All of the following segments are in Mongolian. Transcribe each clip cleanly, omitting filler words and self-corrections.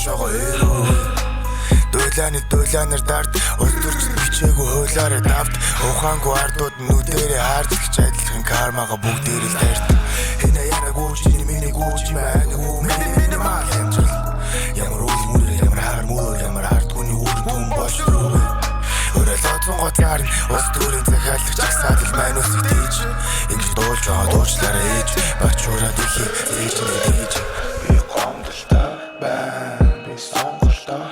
шого Дулаанаар дард ус төрчд бичээгүй хуулаараа давд ухаангүй ардууд нүдэрээ харж гिच адилхан кармага бүгдээр л дайрт хинэ яна гүүжний миний гүүж маань миний маа хэмжил ямар үл мөр ямар хар мөр ямар ард хүний үрэн түн бош өрөөлөдсөн гоцаар ус төрийн захиалагч агсаад л маань ус итэж ингэж дуулж байгаа дуучлаараа ээж бачуураад ихий ээж нэгдэж би гомдолтой байна би сонголтой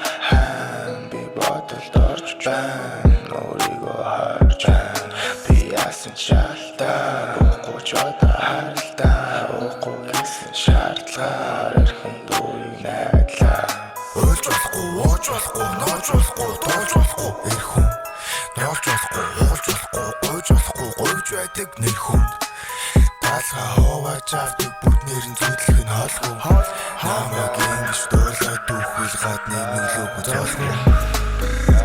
өөрийгөө харж байна би яасан шалтаа уухгүй ч одоо харалтаа уухгүй гэсэн шаардлага эрхэн дүүрийг найдлаа өөлж болохгүй ууж болохгүй ноож болохгүй тоолж болохгүй эх хүн тоолж болохгүй уулж болохгүй гойж болохгүй гойж байдаг нэр хүнд талхаа хувааж авдаг бүтнээр нь зүтлэх нь хоолгүй намайг ингэж дуулаад дүүхвэл гадны нөлөөгүй зоолгүй